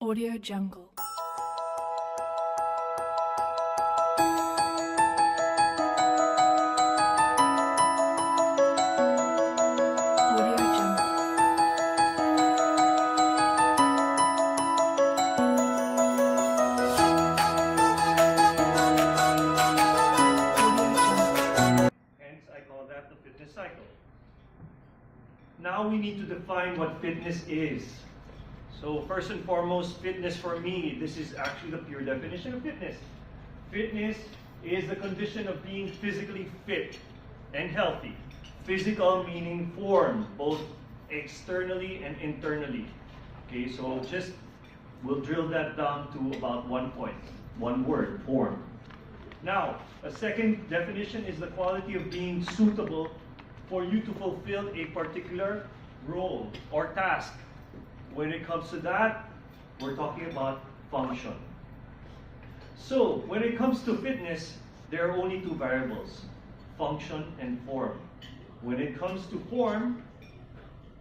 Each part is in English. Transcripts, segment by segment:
Audio Jungle. Audio Jungle. Audio Jungle. Hence, I call that the fitness cycle. Now we need to define what fitness is. So first and foremost, fitness for me, this is actually the pure definition of fitness. Fitness is the condition of being physically fit and healthy. Physical meaning form, both externally and internally. Okay, so we'll drill that down to about 1 point, one word, form. Now, a second definition is the quality of being suitable for you to fulfill a particular role or task. When it comes to that, we're talking about function. So, when it comes to fitness, there are only two variables, function and form. When it comes to form,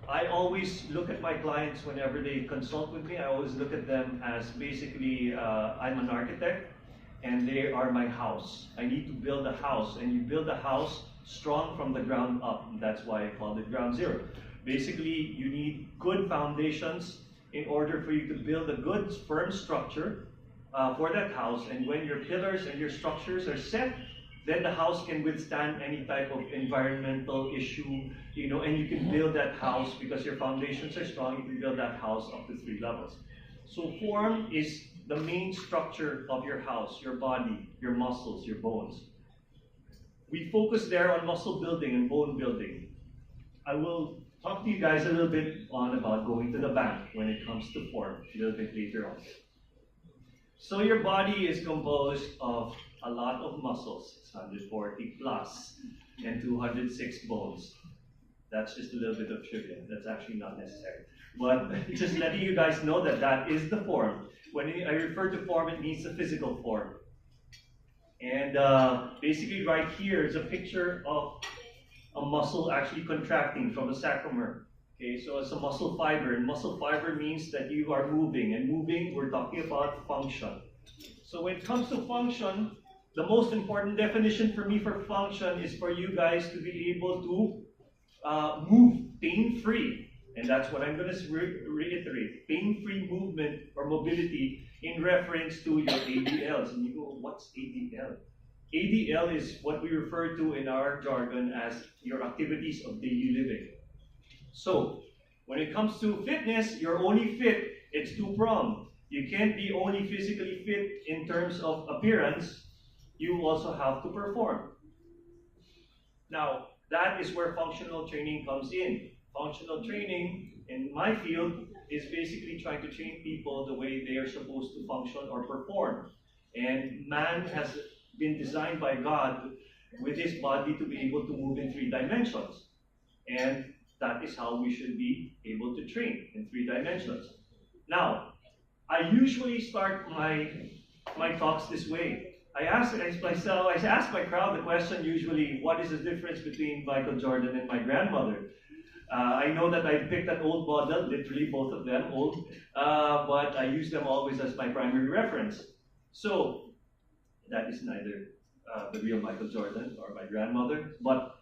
I always look at my clients whenever they consult with me, I always look at them as basically, I'm an architect, and they are my house. I need to build a house, and you build a house strong from the ground up. That's why I called it ground zero. Basically, you need good foundations in order for you to build a good, firm structure for that house. And when your pillars and your structures are set, then the house can withstand any type of environmental issue, and you can build that house because your foundations are strong. You can build that house up to 3 levels. So form is the main structure of your house, your body, your muscles, your bones. We focus there on muscle building and bone building. I will talk to you guys a little bit about going to the bank when it comes to form, a little bit later on. So your body is composed of a lot of muscles. It's 140 plus and 206 bones. That's just a little bit of trivia. That's actually not necessary. But just letting you guys know that that is the form. When I refer to form, it means the physical form. And basically right here is a picture of a muscle actually contracting from the sacrum. Okay, so it's a muscle fiber, and muscle fiber means that you are moving, and moving, we're talking about function. So when it comes to function, the most important definition for me for function is for you guys to be able to move pain-free. And that's what I'm going to reiterate. Pain-free movement or mobility in reference to your ADLs. And you go, what's ADL? ADL is what we refer to in our jargon as your activities of daily living. So, when it comes to fitness, you're only fit. It's two-pronged. You can't be only physically fit in terms of appearance. You also have to perform. Now, that is where functional training comes in. Functional training, in my field, is basically trying to train people the way they are supposed to function or perform. And man has been designed by God with his body to be able to move in 3 dimensions. And that is how we should be able to train in 3 dimensions. Now, I usually start my talks this way. I ask my crowd the question usually, what is the difference between Michael Jordan and my grandmother? I know that I picked an old model, literally both of them old, but I use them always as my primary reference. So, that is neither the real Michael Jordan or my grandmother, but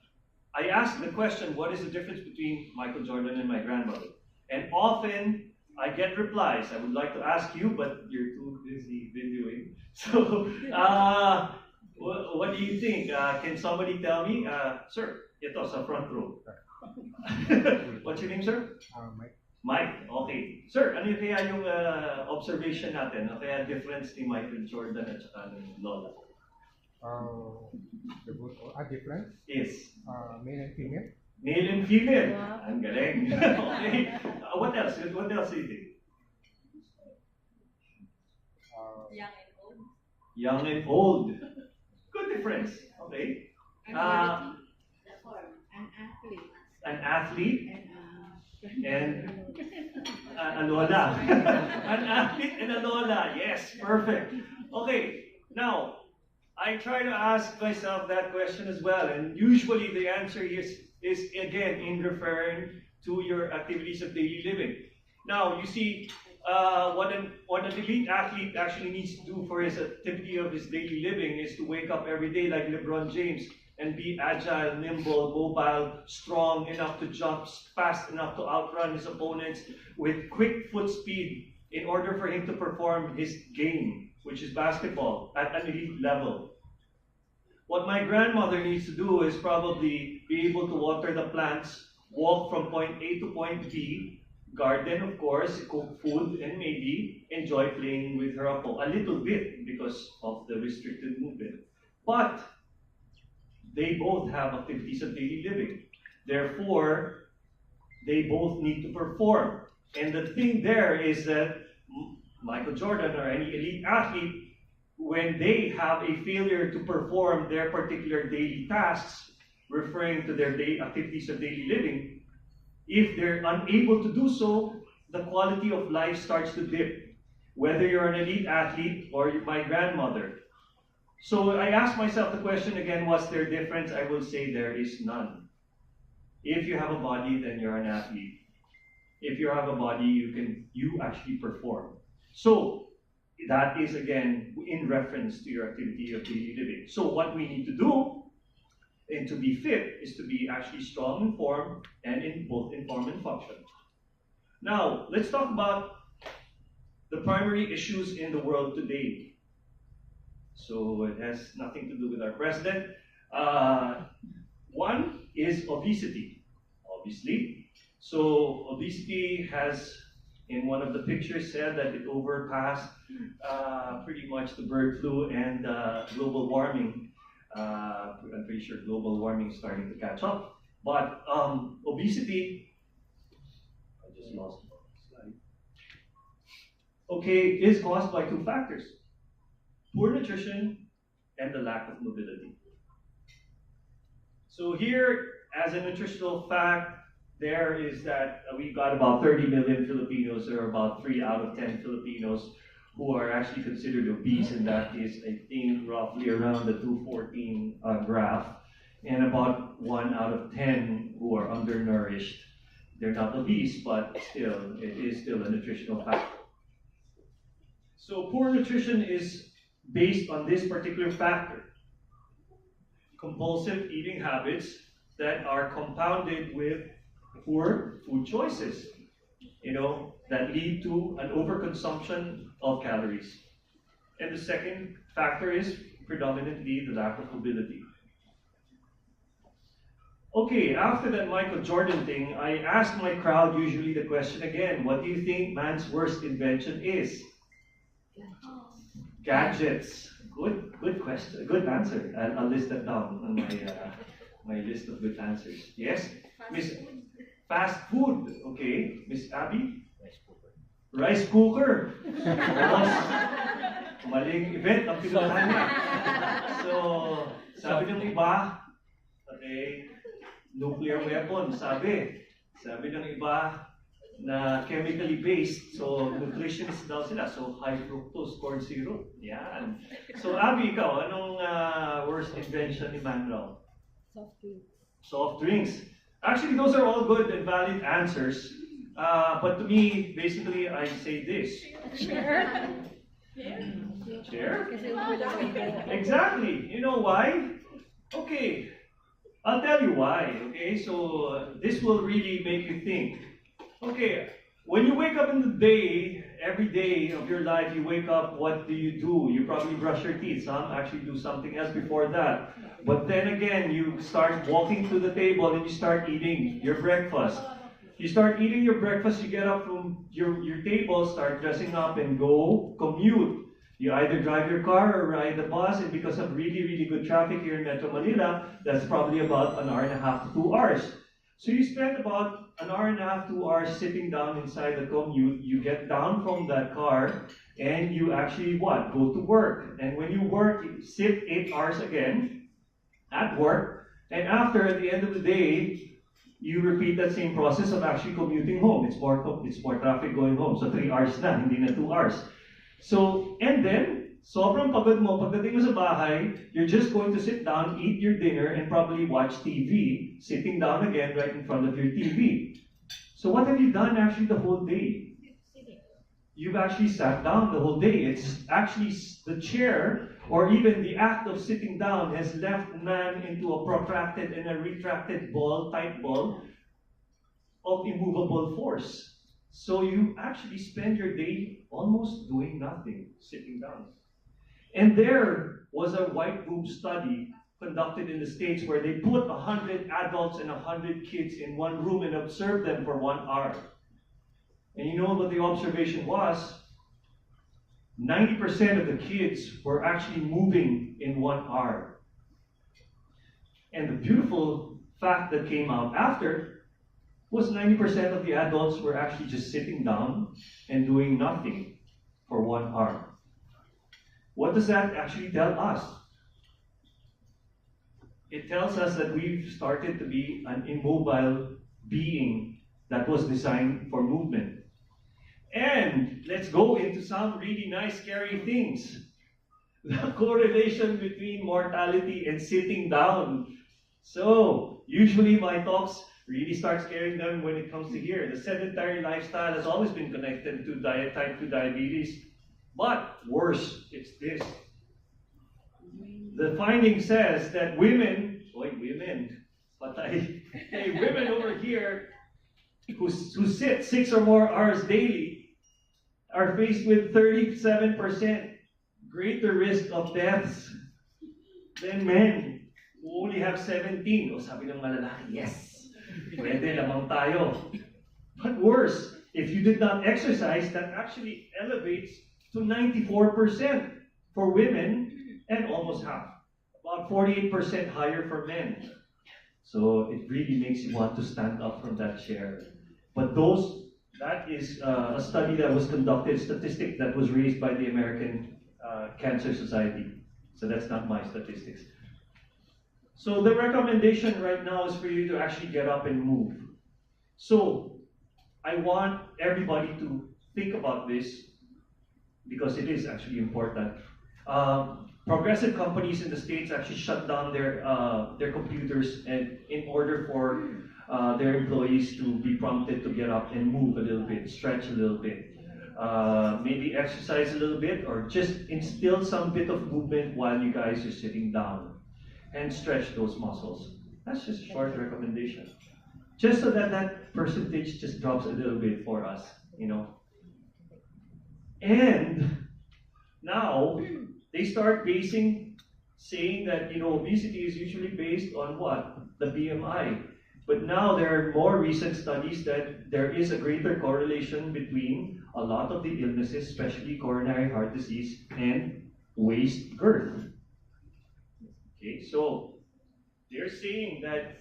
I ask the question, what is the difference between Michael Jordan and my grandmother? And often, I get replies. I would like to ask you, but you're too busy videoing. So, what do you think? Can somebody tell me? Sir, ito sa front row. What's your name, sir? Mike. Mike, okay. Sir, ano yung kaya yung observation natin? Ano kaya difference ni Michael Jordan at saka ng Lola? Difference? Yes. Male and female. Male and female. Wow. Ang galing. Okay. What else? What else do you think? Young and old. Young and old. Good difference. Okay. The form. An athlete. An athlete and a And lola. An athlete and a lola. Yes, perfect. Okay, now, I try to ask myself that question as well, and usually the answer is again in referring to your activities of daily living. Now, you see, one an elite athlete actually needs to do for his activity of his daily living is to wake up every day like LeBron James and be agile, nimble, mobile, strong enough to jump, fast enough to outrun his opponents with quick foot speed in order for him to perform his game, which is basketball, at an elite level. What my grandmother needs to do is probably be able to water the plants, walk from point A to point B, garden, of course, cook food, and maybe enjoy playing with her apo a little bit because of the restricted movement. But they both have activities of daily living. Therefore, they both need to perform. And the thing there is that Michael Jordan or any elite athlete, when they have a failure to perform their particular daily tasks, referring to their activities of daily living, if they're unable to do so, the quality of life starts to dip. Whether you're an elite athlete or my grandmother. So I ask myself the question again, what's their difference? I will say there is none. If you have a body, then you're an athlete. If you have a body, you actually perform. So that is again in reference to your activity of daily living. So what we need to do and to be fit is to be actually strong in form and in both in form and function. Now, let's talk about the primary issues in the world today. So it has nothing to do with our president. One is obesity, obviously. So obesity has, in one of the pictures, said that it overpassed pretty much the bird flu and global warming. I'm pretty sure global warming is starting to catch up. But obesity, I just lost my slide. Okay, is caused by two factors: poor nutrition and the lack of mobility. So here, as a nutritional fact, there is that we've got about 30 million Filipinos, or about 3 out of 10 Filipinos, who are actually considered obese, and that is, I think, roughly around the 214 graph, and about 1 out of 10 who are undernourished. They're not obese, but still, it is still a nutritional factor. So poor nutrition is based on this particular factor: compulsive eating habits that are compounded with poor food choices, that lead to an overconsumption of calories. And the second factor is predominantly the lack of mobility. Okay, after that Michael Jordan thing, I ask my crowd usually the question again: what do you think man's worst invention is? Gadgets. Good question. Good answer. I'll list that down on my list of good answers. Yes, Miss. Fast food. Okay, Miss Abby. Rice cooker. Maling event ang pinuntahan niya. So, sabi ng iba, okay, nuclear weapon. Sabi ng iba na chemically based. So, nutritionists daw sila. So, high fructose corn syrup. Yan. So, Abby, ikaw, anong worst invention ni man raw? Soft drinks. Soft drinks. Actually, those are all good and valid answers. But to me, basically, I say this. Chair? Chair? Kasi wala. Exactly. You know why? Okay. I'll tell you why. Okay, so this will really make you think. Okay, when you wake up in the day, every day of your life, you wake up, what do? You probably brush your teeth. Some actually do something else before that. But then again, you start walking to the table and you start eating your breakfast. You start eating your breakfast, you get up from your table, start dressing up and go commute. You either drive your car or ride the bus, and because of really, really good traffic here in Metro Manila, that's probably about an hour and a half to 2 hours. So you spend about an hour and a half, 2 hours sitting down inside the commute. You get down from that car and you actually what? Go to work. And when you work, you sit 8 hours again at work. And after, at the end of the day, you repeat that same process of actually commuting home. It's more traffic going home. So 3 hours na, hindi na 2 hours. So, and then, sobrang pagod mo, pagdating mo sa bahay, you're just going to sit down, eat your dinner, and probably watch TV, sitting down again right in front of your TV. So what have you done actually the whole day? you've actually sat down the whole day. It's actually the chair or even the act of sitting down has left man into a protracted and a retracted ball, tight ball of immovable force. So you actually spend your day almost doing nothing, sitting down. And there was a white room study conducted in the States where they put 100 adults and 100 kids in one room and observed them for 1 hour. And you know what the observation was? 90% of the kids were actually moving in 1 hour. And the beautiful fact that came out after was 90% of the adults were actually just sitting down and doing nothing for 1 hour. What does that actually tell us? It tells us that we've started to be an immobile being that was designed for movement. And let's go into some really nice, scary things. The correlation between mortality and sitting down. So, usually my talks really start scaring them when it comes to here. The sedentary lifestyle has always been connected to type 2 diabetes. But worse, it's this. The finding says that women over here who sit 6 or more hours daily are faced with 37% greater risk of deaths than men who only have 17. O sabi ng malalaki, yes, pwede lamang tayo. But worse, if you did not exercise, that actually elevates to 94% for women and almost half, about 48% higher for men. So it really makes you want to stand up from that chair. But that is a study that was conducted, statistic that was raised by the American Cancer Society. So that's not my statistics. So the recommendation right now is for you to actually get up and move. So I want everybody to think about this because it is actually important. Progressive companies in the States actually shut down their computers and in order for their employees to be prompted to get up and move a little bit, stretch a little bit, maybe exercise a little bit, or just instill some bit of movement while you guys are sitting down and stretch those muscles. That's just a short recommendation. Just so that that percentage just drops a little bit for us, you know. And now they start saying that, you know, obesity is usually based on what? The BMI. But now there are more recent studies that there is a greater correlation between a lot of the illnesses, especially coronary heart disease and waist girth. Okay, so they're saying that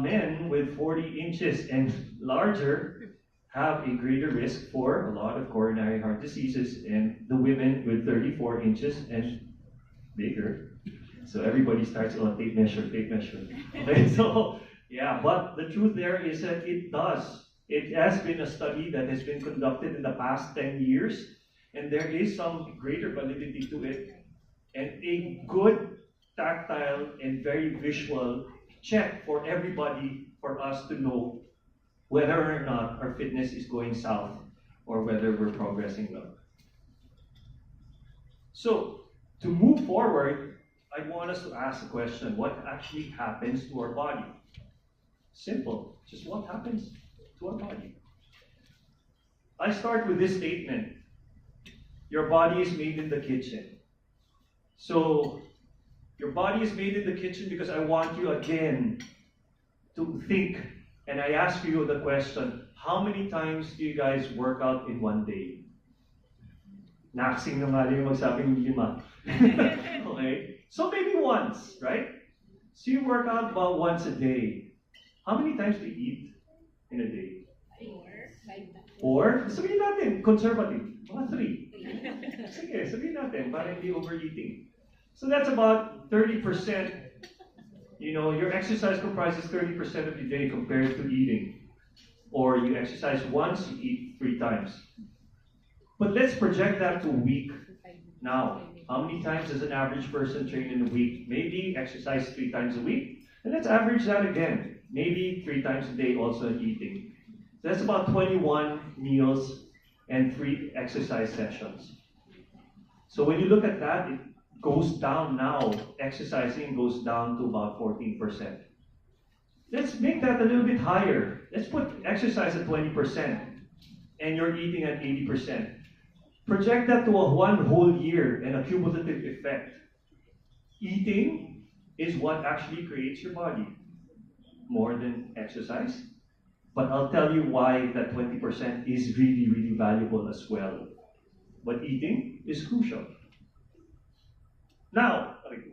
men with 40 inches and larger have a greater risk for a lot of coronary heart diseases, and the women with 34 inches and bigger. So everybody starts on tape measure. Okay, so yeah, but the truth there is that it does. It has been a study that has been conducted in the past 10 years, and there is some greater validity to it, and a good tactile and very visual check for everybody for us to know whether or not our fitness is going south or whether we're progressing well. So, to move forward, I want us to ask the question, what actually happens to our body? Simple, just what happens to our body? I start with this statement. Your body is made in the kitchen. So, your body is made in the kitchen because I want you again to think, and I ask you the question, how many times do you guys work out in one day? Naksing na nga yung magsabing 5. Okay? So maybe once, right? So you work out about once a day. How many times do you eat in a day? 4? Sabihin natin, conservative. Mga 3. Sige, sabihin natin, para hindi overeating. So that's about 30%. You know, your exercise comprises 30% of your day compared to eating. Or you exercise once, you eat 3 times. But let's project that to a week. Now, how many times does an average person train in a week? Maybe exercise 3 times a week. And let's average that again. Maybe 3 times a day also in eating. So that's about 21 meals. and 3 exercise sessions. So when you look at that, it goes down now. Exercising goes down to about 14%. Let's make that a little bit higher. Let's put exercise at 20% and you're eating at 80%. Project that to a 1 whole year and a cumulative effect. Eating is what actually creates your body more than exercise. But I'll tell you why that 20% is really, really valuable as well. But eating is crucial. Now, sorry.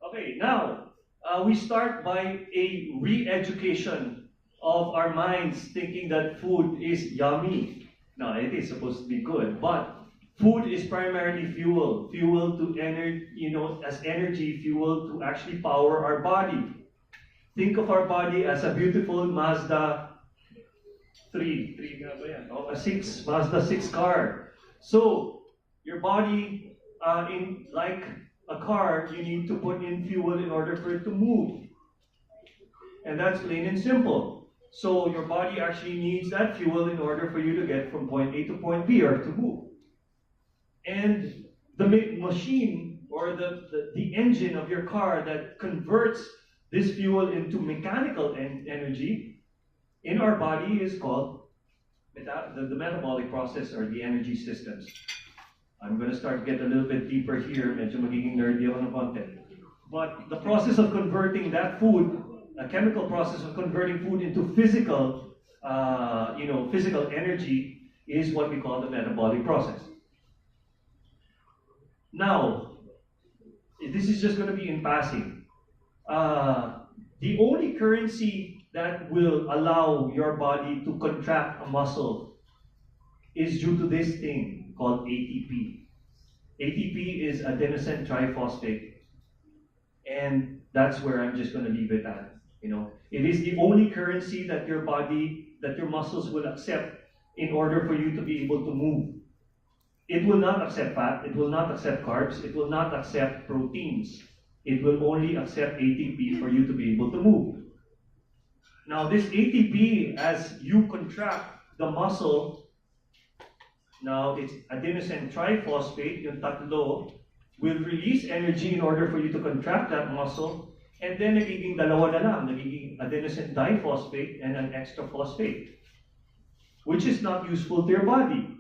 Okay, now we start by a re-education of our minds thinking that food is yummy. Now, it is supposed to be good, but food is primarily fuel. Fuel to energy, as energy, fuel to actually power our body. Think of our body as a beautiful Mazda 6, Mazda 6 car. So, your body, like a car, you need to put in fuel in order for it to move. And that's plain and simple. So, your body actually needs that fuel in order for you to get from point A to point B or to move. And the machine or the engine of your car that converts this fuel into mechanical energy in our body is called the metabolic process or the energy systems. I'm going to start get a little bit deeper here. Medyo magiging nerdy ako ng konti. But the process of converting that food, a chemical process of converting food into physical, physical energy is what we call the metabolic process. Now, this is just going to be in passing. The only currency that will allow your body to contract a muscle is due to this thing called ATP. ATP is adenosine triphosphate. And that's where I'm just going to leave it at. It is the only currency that your body, that your muscles will accept in order for you to be able to move. It will not accept fat, it will not accept carbs, it will not accept proteins. It will only accept ATP for you to be able to move. Now this ATP, as you contract the muscle, now it's adenosine triphosphate, yung tatlo, will release energy in order for you to contract that muscle, and then nagiging dalawa na lang, nagiging adenosine diphosphate and an extra phosphate, which is not useful to your body.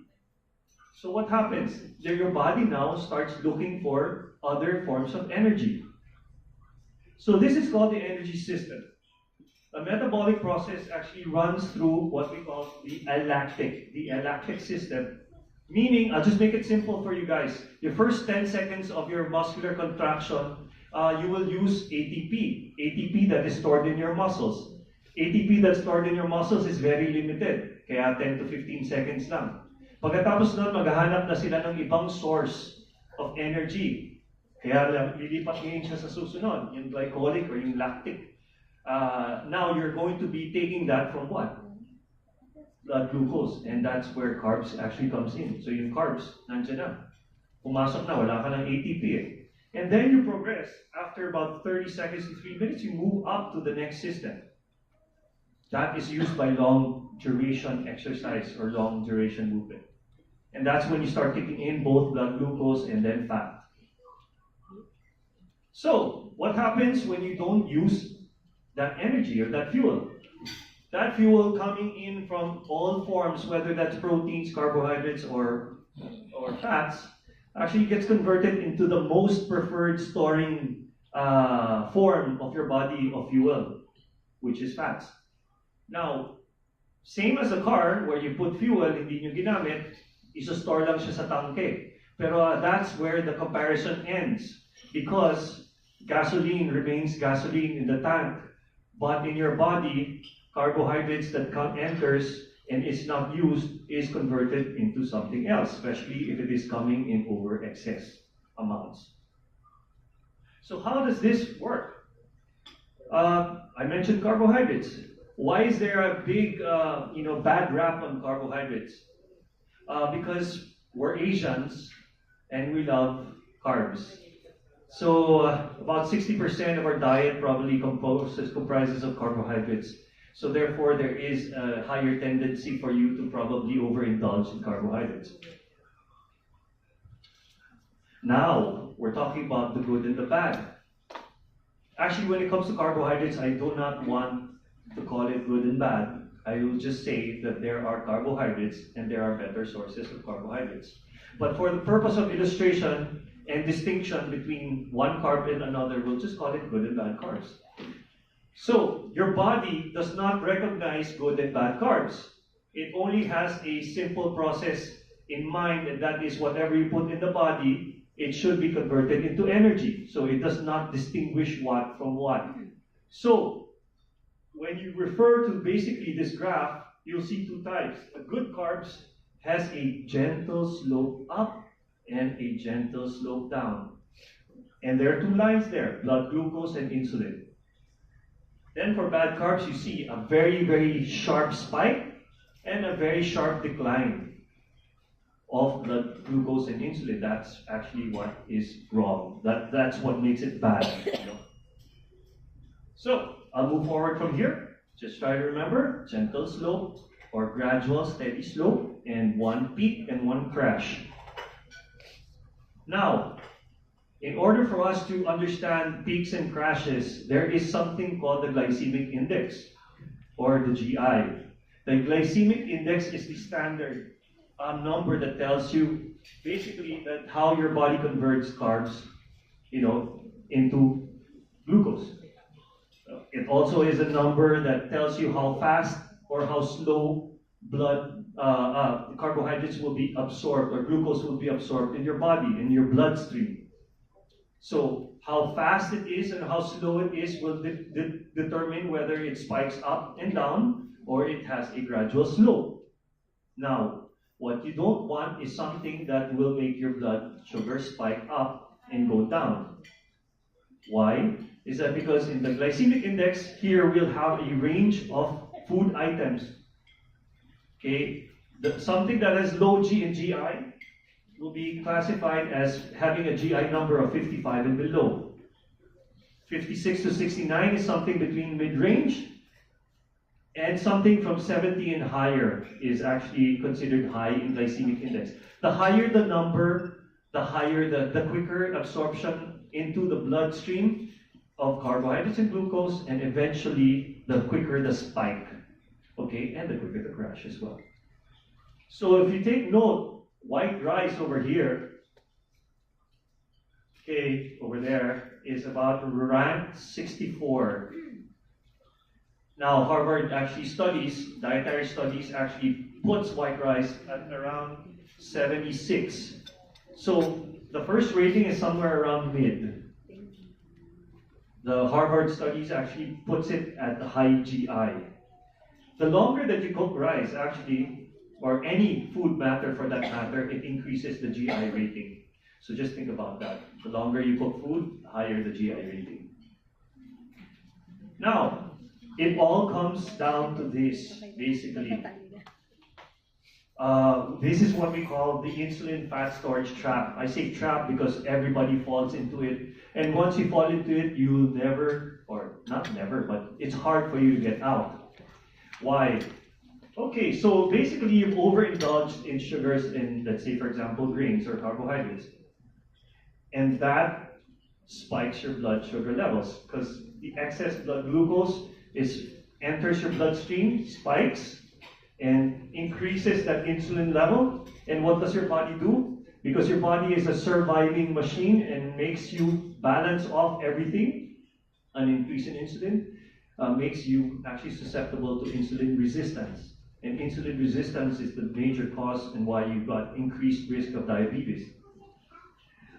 So what happens? Your body now starts looking for other forms of energy. So this is called the energy system. A metabolic process actually runs through what we call the alactic system. Meaning, I'll just make it simple for you guys. The first 10 seconds of your muscular contraction, you will use ATP. ATP that is stored in your muscles. ATP that's stored in your muscles is very limited. Kaya 10 to 15 seconds lang. Pagkatapos nun, maghahanap na sila ng ibang source of energy. Kaya lilipat ngayon siya sa susunod, yung glycolic or yung lactic. Now you're going to be taking that from what? Blood glucose. And that's where carbs actually comes in. So yung carbs, nandiyan na. Pumasok na, wala ka ng ATP eh. And then you progress. After about 30 seconds to 3 minutes, you move up to the next system. That is used by long duration exercise or long duration movement. And that's when you start kicking in both blood glucose and then fat. So, what happens when you don't use that energy or that fuel? That fuel coming in from all forms, whether that's proteins, carbohydrates, or fats, actually gets converted into the most preferred storing form of your body of fuel, which is fats. Now, same as a car where you put fuel, hindi nyo ginamit, isa-store lang siya sa tangke. Pero that's where the comparison ends. Because gasoline remains gasoline in the tank, but in your body, carbohydrates that enters and is not used is converted into something else, especially if it is coming in over excess amounts. So how does this work? I mentioned carbohydrates. Why is there a big, bad rap on carbohydrates? Because we're Asians and we love carbs. So about 60% of our diet probably comprises of carbohydrates. So therefore, there is a higher tendency for you to probably overindulge in carbohydrates. Now, we're talking about the good and the bad. Actually, when it comes to carbohydrates, I do not want to call it good and bad. I will just say that there are carbohydrates and there are better sources of carbohydrates. But for the purpose of illustration and distinction between one carb and another, we'll just call it good and bad carbs. So, your body does not recognize good and bad carbs. It only has a simple process in mind, and that is whatever you put in the body, it should be converted into energy. So it does not distinguish what from what. So, when you refer to basically this graph, you'll see two types. A good carbs has a gentle slope up and a gentle slope down. And there are two lines there, blood glucose and insulin. Then for bad carbs, you see a very, very sharp spike and a very sharp decline of blood glucose and insulin. That's actually what is wrong. That's what makes it bad. So, I'll move forward from here. Just try to remember, gentle slope or gradual steady slope, and one peak and one crash. Now, in order for us to understand peaks and crashes, there is something called the glycemic index, or the GI. The glycemic index is the standard number that tells you basically that how your body converts carbs, into glucose. It also is a number that tells you how fast or how slow blood carbohydrates will be absorbed, or glucose will be absorbed in your body, in your bloodstream. So how fast it is and how slow it is will determine whether it spikes up and down or it has a gradual slope. Now, what you don't want is something that will make your blood sugar spike up and go down. Why? Is that because in the glycemic index, here we'll have a range of food items. Okay, something that has low G and GI will be classified as having a GI number of 55 and below. 56 to 69 is something between mid-range, and something from 70 and higher is actually considered high in glycemic index. The higher the number, the higher the quicker absorption into the bloodstream of carbohydrates and glucose, and eventually the quicker the spike, okay, and the quicker the crash as well. So if you take note, white rice over here, okay, over there, is about rank 64. Now, Harvard actually dietary studies actually puts white rice at around 76. So the first rating is somewhere around mid. The Harvard studies actually puts it at the high GI. The longer that you cook rice, actually, or any food matter for that matter, it increases the GI rating. So just think about that. The longer you cook food, the higher the GI rating. Now, it all comes down to this, basically. This is what we call the insulin fat storage trap. I say trap because everybody falls into it. And once you fall into it, you'll never, or not never, but it's hard for you to get out. Why? Okay, so basically you've overindulged in sugars in, let's say, for example, grains or carbohydrates. And that spikes your blood sugar levels because the excess blood glucose enters your bloodstream, spikes, and increases that insulin level. And what does your body do? Because your body is a surviving machine and makes you balance off everything, an increase in insulin makes you actually susceptible to insulin resistance. And insulin resistance is the major cause and why you've got increased risk of diabetes.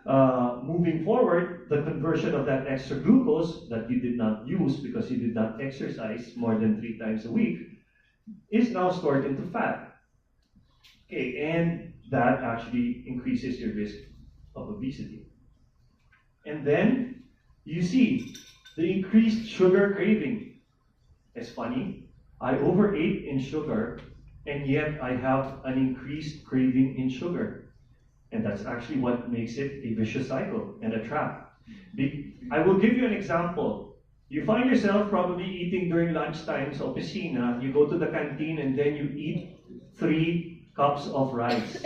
Moving forward, the conversion of that extra glucose that you did not use because you did not exercise more than 3 times a week is now stored into fat. Okay, and that actually increases your risk of obesity. And then you see the increased sugar craving. It's funny. I overate in sugar, and yet I have an increased craving in sugar. And that's actually what makes it a vicious cycle and a trap. I will give you an example. You find yourself probably eating during lunchtime sa opisina, you go to the canteen and then you eat 3 cups of rice.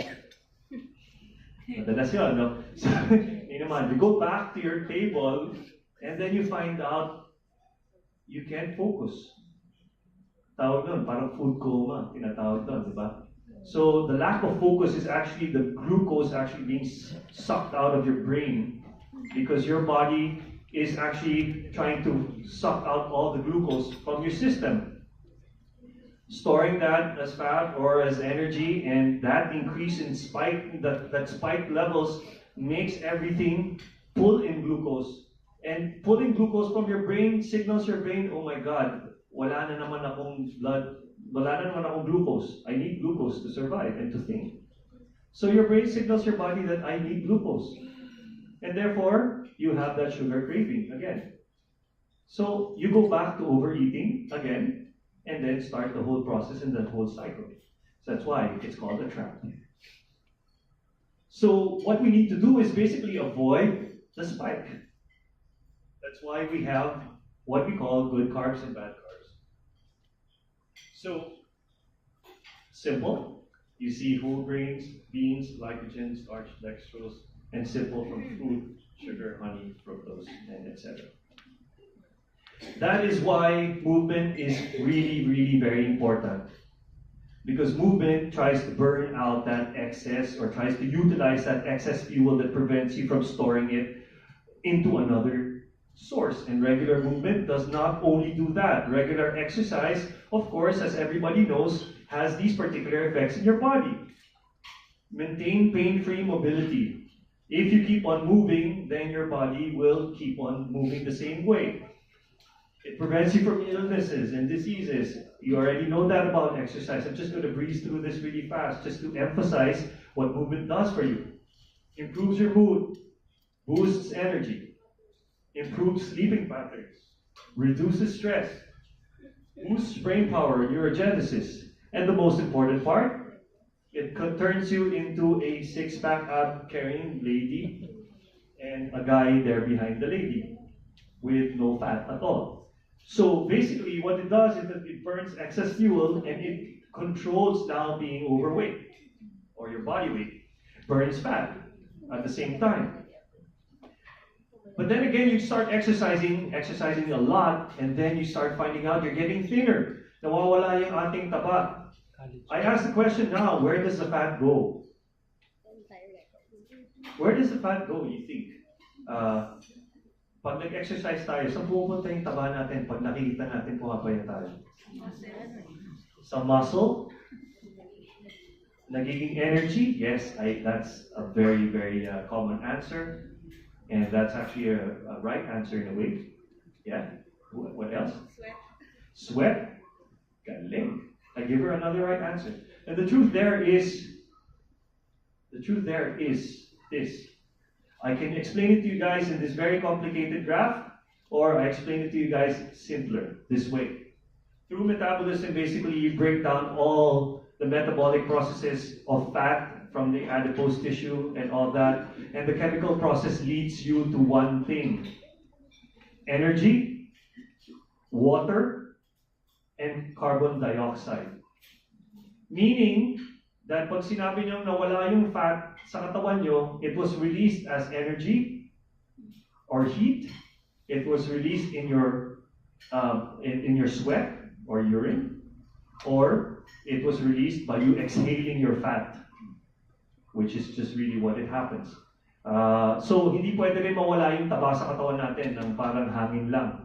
Madalas yun, no? So, yun naman, you go back to your table and then you find out you can't focus. Tawag nun, parang food coma, tinatawag nun, di ba? So the lack of focus is actually the glucose actually being sucked out of your brain because your body is actually trying to suck out all the glucose from your system, storing that as fat or as energy, and that increase in spike, that spike levels makes everything pull in glucose. And pulling glucose from your brain signals your brain, oh my God, wala na naman akong blood, wala na naman akong glucose. I need glucose to survive and to think. So your brain signals your body that I need glucose. And therefore, you have that sugar craving again. So you go back to overeating again, and then start the whole process in that whole cycle. So that's why it's called a trap. So what we need to do is basically avoid the spike. That's why we have what we call good carbs and bad carbs. So, simple. You see whole grains, beans, glycogen, starch, dextrose, and simple from food, sugar, honey, fructose, and etc. That is why movement is really, really very important. Because movement tries to burn out that excess or tries to utilize that excess fuel that prevents you from storing it into another source. And regular movement does not only do that. Regular exercise, of course, as everybody knows, has these particular effects in your body. Maintain pain-free mobility. If you keep on moving, then your body will keep on moving the same way. It prevents you from illnesses and diseases. You already know that about exercise. I'm just going to breeze through this really fast just to emphasize what movement does for you. Improves your mood, boosts energy, improves sleeping patterns, reduces stress, boosts brain power, neurogenesis, and the most important part, it turns you into a six-pack ab-carrying lady and a guy there behind the lady with no fat at all. So basically what it does is that it burns excess fuel and it controls down being overweight or your body weight. Burns fat at the same time. But then again, you start exercising a lot, and then you start finding out you're getting thinner. Nawawala yung ating taba. I ask the question now, where does the fat go? Where does the fat go, you think? Pag nag-exercise tayo, saan pupunta yung taba natin pag nakikita natin pumapaya tayo? Sa muscle? Nagiging energy? Yes, that's a very, very common answer. And that's actually a right answer in a way. Yeah? What else? Sweat. Galing. I give her another right answer. And the truth there is this. I can explain it to you guys in this very complicated graph, or I explain it to you guys simpler, this way. Through metabolism, basically you break down all the metabolic processes of fat from the adipose tissue and all that, and the chemical process leads you to one thing: energy, water, and carbon dioxide. Meaning that pag sinabi nyo nawala yung fat sa katawan nyo, it was released as energy or heat. It was released in your sweat or urine, or it was released by you exhaling your fat, which is just really what it happens. So hindi pwede rin mawala yung taba sa katawan natin ng parang hangin lang.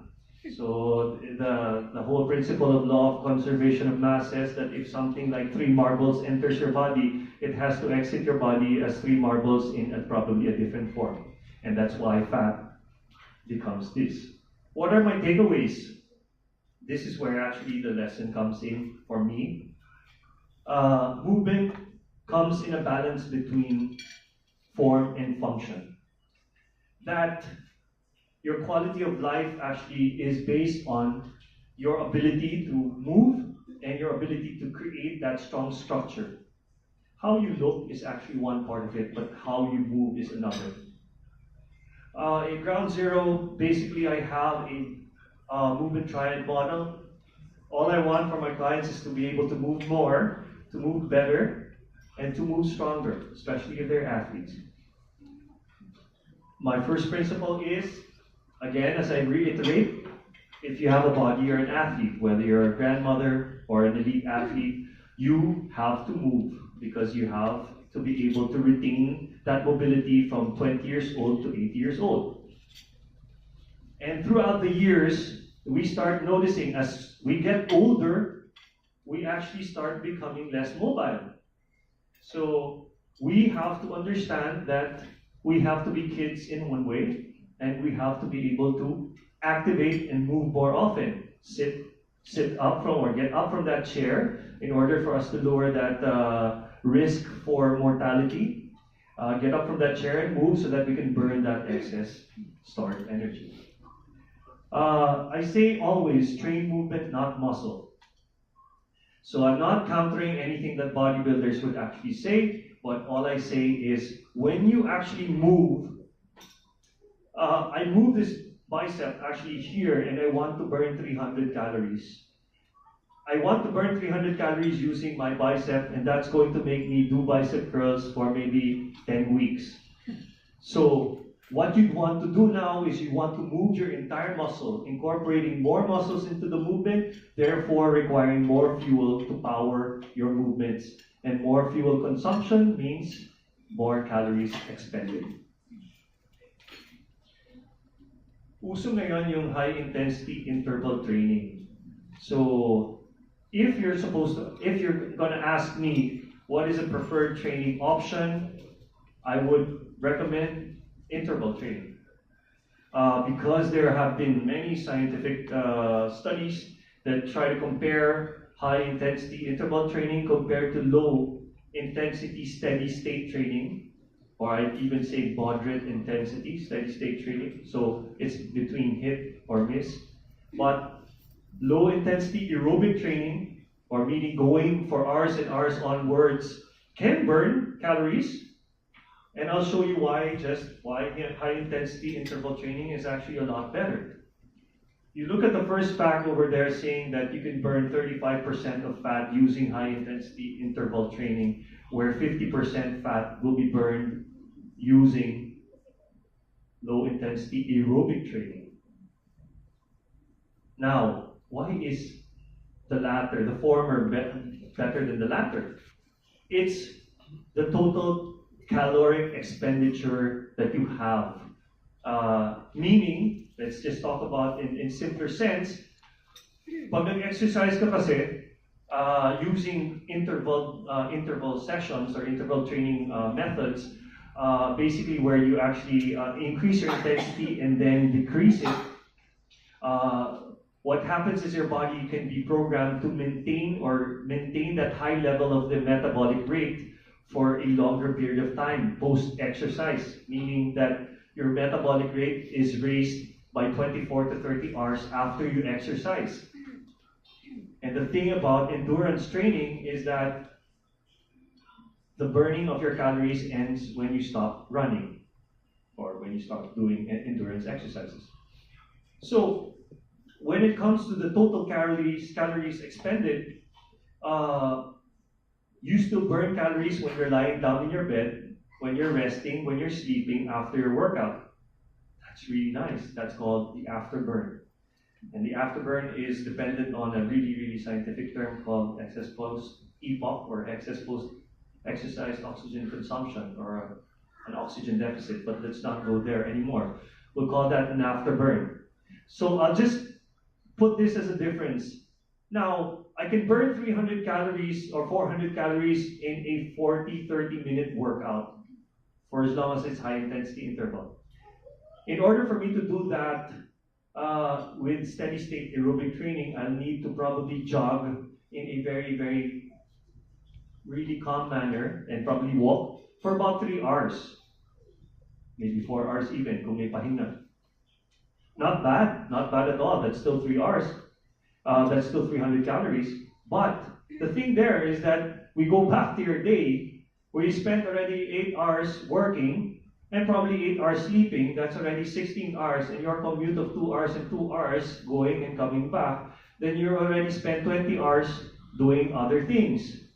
So the whole principle of law of conservation of mass says that if something like 3 marbles enters your body, it has to exit your body as 3 marbles in probably a different form. And that's why fat becomes this. What are my takeaways? This is where actually the lesson comes in for me. Movement comes in a balance between form and function. That your quality of life actually is based on your ability to move and your ability to create that strong structure. How you look is actually one part of it, but how you move is another. In Ground Zero, basically I have movement triad model. All I want from my clients is to be able to move more, to move better, and to move stronger, especially if they're athletes. My first principle is, again, as I reiterate, if you have a body, you're an athlete. Whether you're a grandmother or an elite athlete, you have to move because you have to be able to retain that mobility from 20 years old to 80 years old. And throughout the years, we start noticing as we get older, we actually start becoming less mobile. So we have to understand that we have to be kids in one way, and we have to be able to activate and move more often. Sit up from or get up from that chair in order for us to lower that risk for mortality. Get up from that chair and move so that we can burn that excess stored energy. I say always train movement, not muscle. So I'm not countering anything that bodybuilders would actually say, but all I say is when you actually move, I move this bicep actually here and I want to burn 300 calories. I want to burn 300 calories using my bicep, and that's going to make me do bicep curls for maybe 10 weeks. So what you'd want to do now is you want to move your entire muscle, incorporating more muscles into the movement, therefore requiring more fuel to power your movements. And more fuel consumption means more calories expended. Uso ngayon yung high-intensity interval training. So if you're gonna ask me what is a preferred training option, I would recommend interval training. Because there have been many scientific studies that try to compare high-intensity interval training compared to low-intensity steady-state training, or I'd even say moderate intensity steady-state training. So it's between hit or miss. But low-intensity aerobic training, or meaning going for hours and hours onwards, can burn calories. And I'll show you why high-intensity interval training is actually a lot better. You look at the first fact over there saying that you can burn 35% of fat using high-intensity interval training, where 50% fat will be burned using low-intensity aerobic training. Now, why is the former better than the latter? It's the total caloric expenditure that you have. Meaning, let's just talk about in simpler sense, pag nag-exercise ka kasi, using interval sessions or interval training methods, basically where you actually increase your intensity and then decrease it, what happens is your body can be programmed to maintain that high level of the metabolic rate for a longer period of time post-exercise, meaning that your metabolic rate is raised by 24 to 30 hours after you exercise. And the thing about endurance training is that the burning of your calories ends when you stop running or when you stop doing endurance exercises. So when it comes to the total calories expended, you still burn calories when you're lying down in your bed, when you're resting, when you're sleeping after your workout. That's really nice. That's called the afterburn. And the afterburn is dependent on a really, really scientific term called excess post EPOC, or excess post exercise oxygen consumption, or an oxygen deficit, but let's not go there anymore. We'll call that an afterburn. So I'll just put this as a difference. Now, I can burn 300 calories or 400 calories in a 40-30 minute workout for as long as it's high intensity interval. In order for me to do that with steady state aerobic training, I'll need to probably jog in a very, very really calm manner and probably walk for about 3 hours. Maybe 4 hours even, kung may pahinga. Not bad at all. That's still 3 hours. That's still 300 calories. But the thing there is that we go back to your day where you spent already 8 hours working, and probably 8 hours sleeping, that's already 16 hours, and your commute of 2 hours and 2 hours going and coming back, then you're already spent 20 hours doing other things.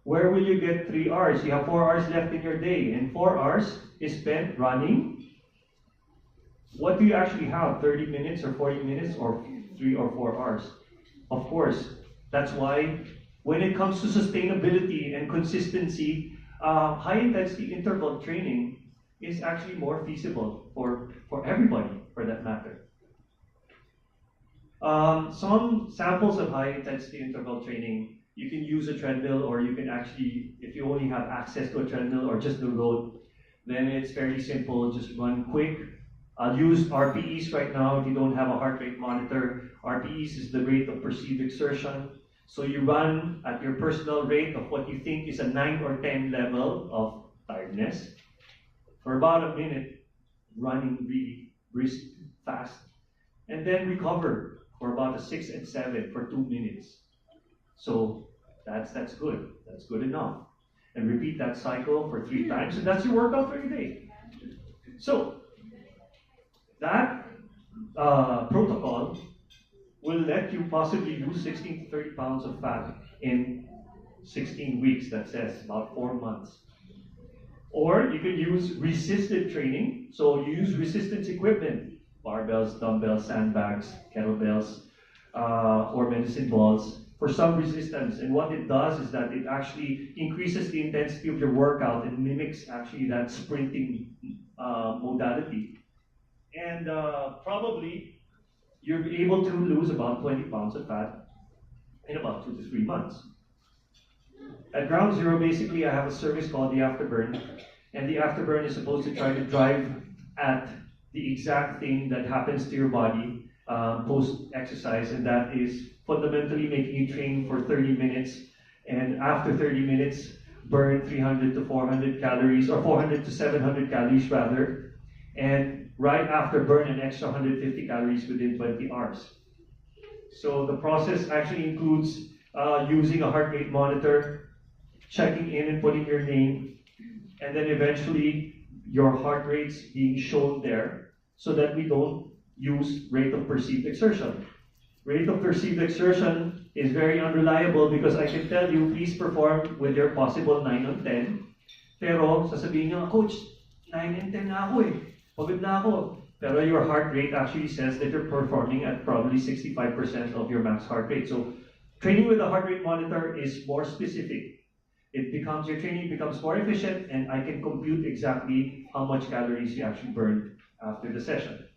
Where will you get 3 hours? You have 4 hours left in your day, and 4 hours is spent running. What do you actually have? 30 minutes or 40 minutes or 3 or 4 hours? Of course, that's why when it comes to sustainability and consistency, high intensity interval training is actually more feasible for everybody, for that matter. Some samples of high intensity interval training, you can use a treadmill, or you can actually, if you only have access to a treadmill or just the road, then it's fairly simple. Just run quick. I'll use RPEs right now if you don't have a heart rate monitor. RPEs is the rate of perceived exertion. So you run at your personal rate of what you think is a 9 or 10 level of tiredness for about a minute, running really brisk, fast, and then recover for about a 6 and 7 for 2 minutes. So that's good. That's good enough. And repeat that cycle for 3 times, and that's your workout for your day. So that protocol will let you possibly lose 16 to 30 pounds of fat in 16 weeks, that says, about 4 months. Or you can use resisted training. So you use resistance equipment, barbells, dumbbells, sandbags, kettlebells, or medicine balls for some resistance. And what it does is that it actually increases the intensity of your workout and mimics actually that sprinting modality. And probably you'll be able to lose about 20 pounds of fat in about 2 to 3 months. At Ground Zero, basically, I have a service called the Afterburn, and the Afterburn is supposed to try to drive at the exact thing that happens to your body post-exercise, and that is fundamentally making you train for 30 minutes, and after 30 minutes, burn 300 to 400 calories, or 400 to 700 calories rather, and right after, burn an extra 150 calories within 20 hours. So the process actually includes using a heart rate monitor, checking in and putting your name, and then eventually your heart rates being shown there so that we don't use rate of perceived exertion. Rate of perceived exertion is very unreliable because I can tell you, please perform with your possible 9 on 10. Pero sasabihin niyo, Coach, 9 and 10 na ako eh. Pagod na ako. Pero your heart rate actually says that you're performing at probably 65% of your max heart rate. So training with a heart rate monitor is more specific. Your training becomes more efficient, and I can compute exactly how much calories you actually burned after the session.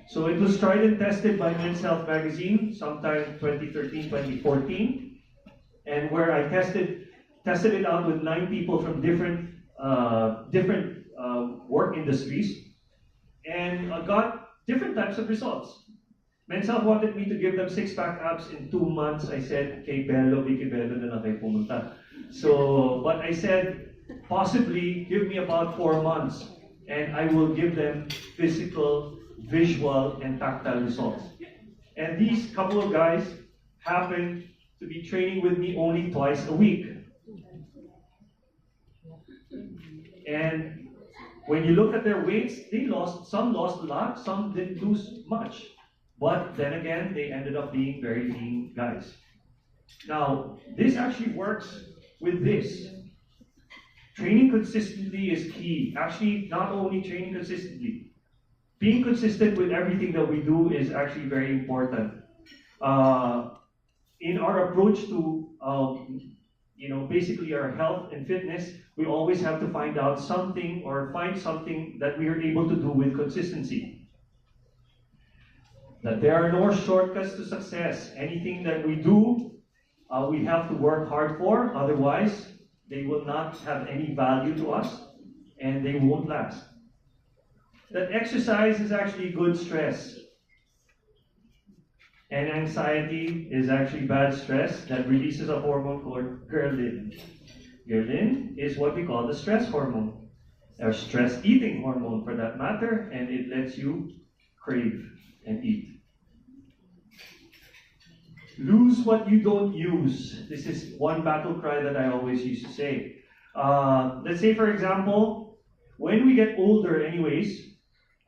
So it was tried and tested by Men's Health magazine sometime 2013, 2014, and where I tested it out with 9 people from different work industries, and got different types of results. Men's Health wanted me to give them 6-pack abs in 2 months. I said, kay Bello, Vicky Bello na lang kayo pumunta. So, but I said, possibly give me about 4 months, and I will give them physical, visual, and tactile results. And these couple of guys happen to be training with me only twice a week. And when you look at their weights, some lost a lot, some didn't lose much. But then again, they ended up being very lean guys. Now, this actually works with this. Training consistently is key. Actually, not only training consistently, being consistent with everything that we do is actually very important. In our approach to basically our health and fitness, we always have to find something that we are able to do with consistency. That there are no shortcuts to success. Anything that we do, we have to work hard for, otherwise they will not have any value to us and they won't last. That exercise is actually good stress. And anxiety is actually bad stress that releases a hormone called ghrelin. Ghrelin is what we call the stress hormone, or stress-eating hormone for that matter, and it lets you crave and eat. Lose what you don't use. This is one battle cry that I always used to say. Let's say, for example, when we get older, anyways,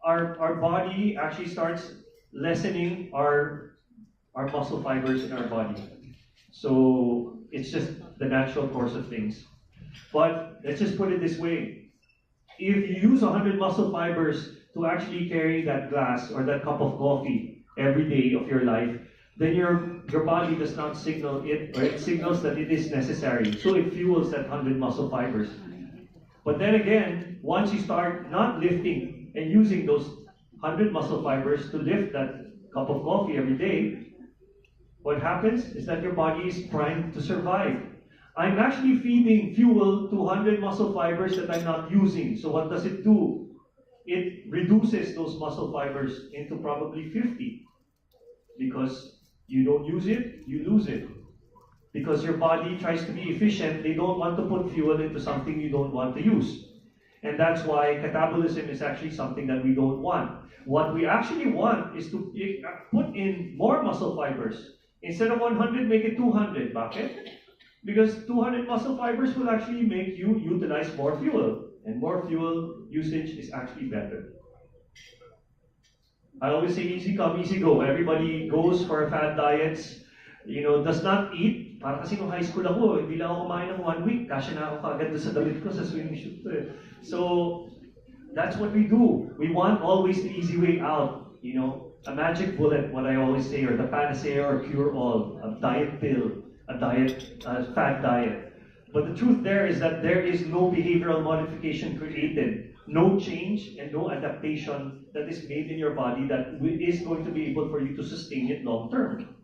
our body actually starts lessening our muscle fibers in our body. So it's just the natural course of things. But let's just put it this way. If you use 100 muscle fibers to actually carry that glass or that cup of coffee every day of your life, then your body does not signal it, or it signals that it is necessary. So it fuels that 100 muscle fibers. But then again, once you start not lifting and using those 100 muscle fibers to lift that cup of coffee every day, what happens is that your body is primed to survive. I'm actually feeding fuel to 100 muscle fibers that I'm not using. So what does it do? It reduces those muscle fibers into probably 50. Because you don't use it, you lose it. Because your body tries to be efficient, they don't want to put fuel into something you don't want to use. And that's why catabolism is actually something that we don't want. What we actually want is to put in more muscle fibers. Instead of 100, make it 200. Bakit? Because 200 muscle fibers will actually make you utilize more fuel. And more fuel usage is actually better. I always say easy come, easy go. Everybody goes for fad diets, does not eat. Para kasi nung high school ako, hindi lang ako kumain ng 1 week. Kasya na ako kaagad doon sa damit ko sa swimming suit. So, that's what we do. We want always the easy way out. A magic bullet, what I always say, or the panacea or cure-all, a diet pill, a fad diet. But the truth there is that there is no behavioral modification created, no change and no adaptation that is made in your body that is going to be able for you to sustain it long term.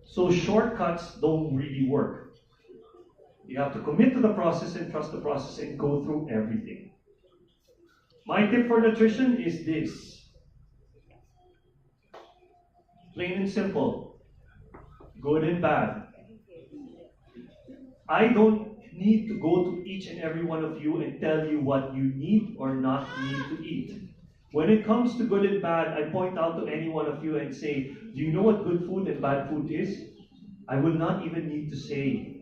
So shortcuts don't really work. You have to commit to the process and trust the process and go through everything. My tip for nutrition is this. Plain and simple. Good and bad. I don't need to go to each and every one of you and tell you what you need or not need to eat. When it comes to good and bad, I point out to any one of you and say, do you know what good food and bad food is? I will not even need to say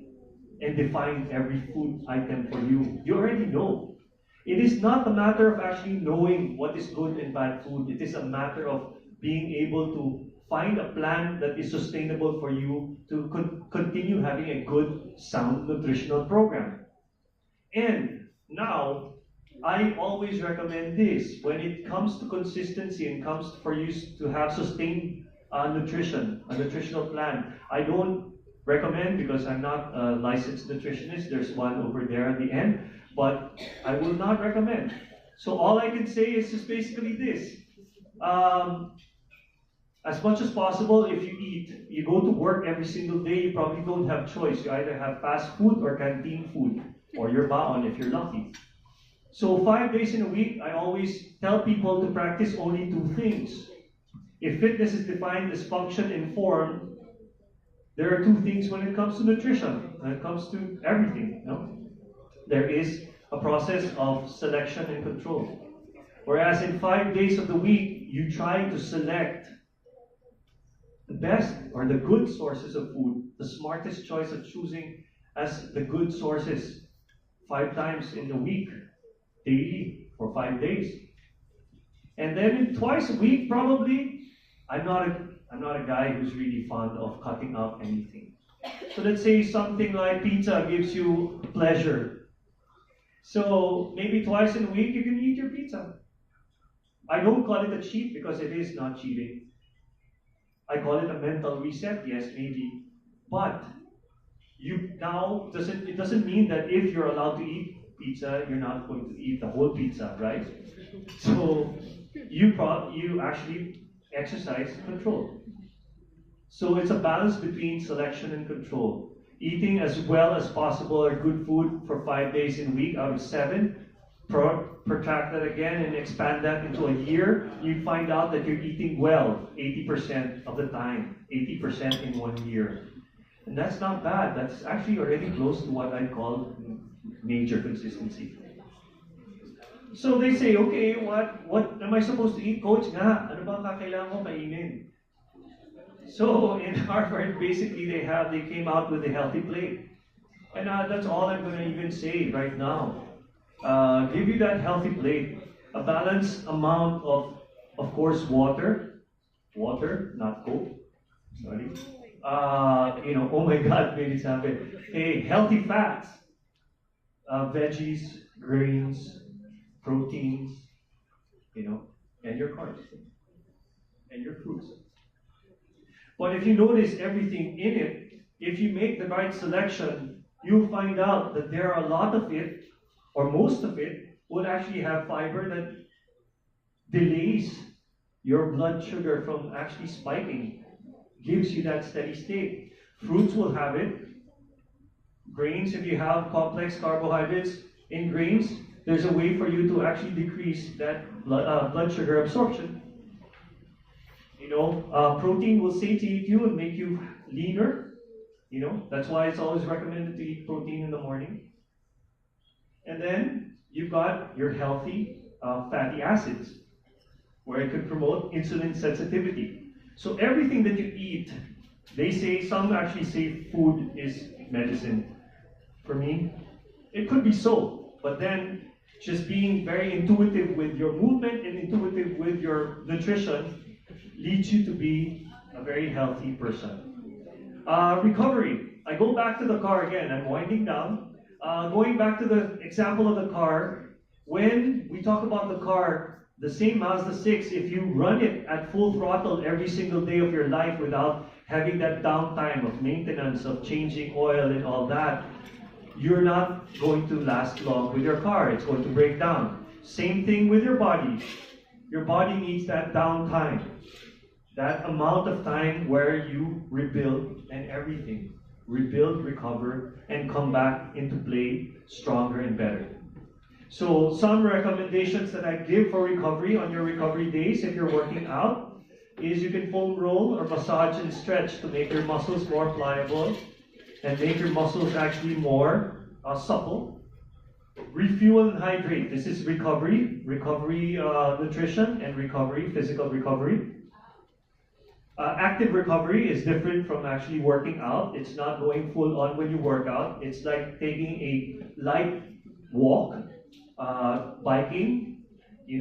and define every food item for you. You already know. It is not a matter of actually knowing what is good and bad food. It is a matter of being able to find a plan that is sustainable for you to continue having a good, sound nutritional program. And now, I always recommend this. When it comes to consistency and comes for you to have sustained nutrition, a nutritional plan, I don't recommend, because I'm not a licensed nutritionist, there's one over there at the end, but I will not recommend. So all I can say is just basically this. As much as possible, if you eat, you go to work every single day, you probably don't have choice. You either have fast food or canteen food, or your baon if you're lucky. So 5 days in a week, I always tell people to practice only 2 things. If fitness is defined as function and form, there are 2 things when it comes to nutrition, when it comes to everything. There is a process of selection and control. Whereas in 5 days of the week, you try to select the best or the good sources of food, the smartest choice of choosing as the good sources 5 times in the week, daily, for 5 days. And then twice a week, probably, I'm not a guy who's really fond of cutting out anything. So let's say something like pizza gives you pleasure. So maybe twice in a week you can eat your pizza. I don't call it a cheat because it is not cheating. I call it a mental reset, yes, maybe. But it doesn't mean that if you're allowed to eat pizza, you're not going to eat the whole pizza, right? So you actually exercise control. So it's a balance between selection and control. Eating as well as possible or good food for 5 days in a week out of 7. Protract that again and expand that into a year. You find out that you're eating well 80% of the time. 80% in 1 year. And that's not bad. That's actually already close to what I call major consistency. So they say, okay, what am I supposed to eat, coach? Nga, ano ba kakailangan ko kainin? So in Harvard, basically they came out with a healthy plate. And that's all I'm going to even say right now. give you that healthy plate. A balanced amount of course, water. Water, not Coke. Sorry. Oh my God, made it happen. A healthy fats, veggies, grains, proteins, and your carbs and your fruits. But if you notice everything in it, if you make the right selection, you'll find out that there are a lot of it, or most of it, would actually have fiber that delays your blood sugar from actually spiking, gives you that steady state. Fruits will have it. Grains, if you have complex carbohydrates in grains, there's a way for you to actually decrease that blood sugar absorption. Protein will satiate you and make you leaner. That's why it's always recommended to eat protein in the morning. And then you've got your healthy fatty acids, where it could promote insulin sensitivity. So everything that you eat, some actually say food is medicine. For me, it could be so, but then just being very intuitive with your movement and intuitive with your nutrition leads you to be a very healthy person. Recovery. I go back to the car again. I'm winding down. Going back to the example of the car, when we talk about the car, the same Mazda 6, if you run it at full throttle every single day of your life without having that downtime of maintenance, of changing oil and all that, you're not going to last long with your car. It's going to break down. Same thing with your body. Your body needs that downtime. That amount of time where you rebuild and everything. Rebuild, recover, and come back into play stronger and better. So some recommendations that I give for recovery on your recovery days if you're working out is you can foam roll or massage and stretch to make your muscles more pliable and make your muscles actually more supple. Refuel and hydrate. This is recovery, nutrition, and recovery, physical recovery. Active recovery is different from actually working out. It's not going full on when you work out. It's like taking a light walk, biking,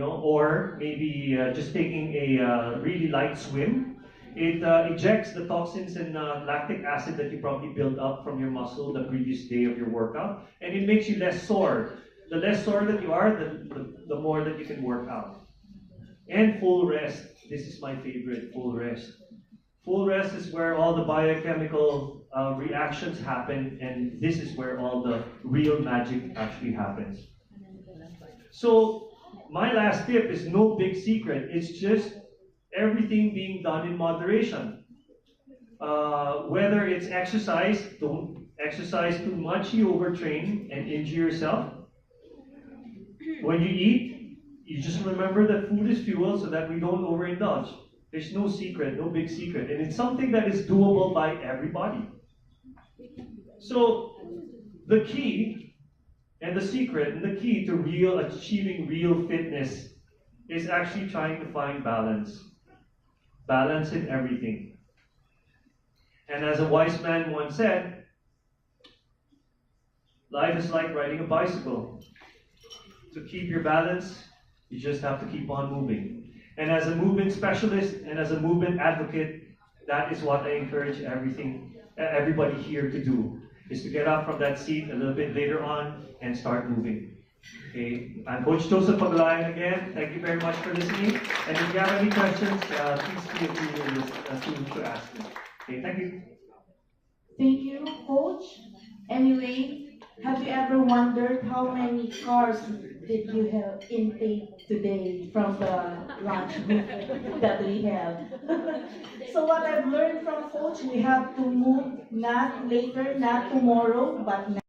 or maybe just taking a really light swim. It ejects the toxins and lactic acid that you probably built up from your muscle the previous day of your workout, and it makes you less sore. The less sore that you are, the more that you can work out. And full rest. This is my favorite, full rest. Full rest is where all the biochemical reactions happen, and this is where all the real magic actually happens. So, my last tip is no big secret. It's just everything being done in moderation. Whether it's exercise, don't exercise too much, you overtrain and injure yourself. When you eat, you just remember that food is fuel so that we don't overindulge. There's no secret, no big secret. And it's something that is doable by everybody. So, the key and the secret and the key to achieving real fitness is actually trying to find balance. Balance in everything. And as a wise man once said, life is like riding a bicycle. To keep your balance, you just have to keep on moving. And as a movement specialist and as a movement advocate, that is what I encourage everybody here to do, is to get up from that seat a little bit later on and start moving. Okay, I'm Coach Joseph Paglayan again. Thank you very much for listening. And if you have any questions, please feel free to ask me. Okay, thank you. Thank you, Coach. Anyway, have you ever wondered how many cars did you have intake today from the lunch buffet that we have? So what I've learned from Coach, we have to move not later, not tomorrow, but now.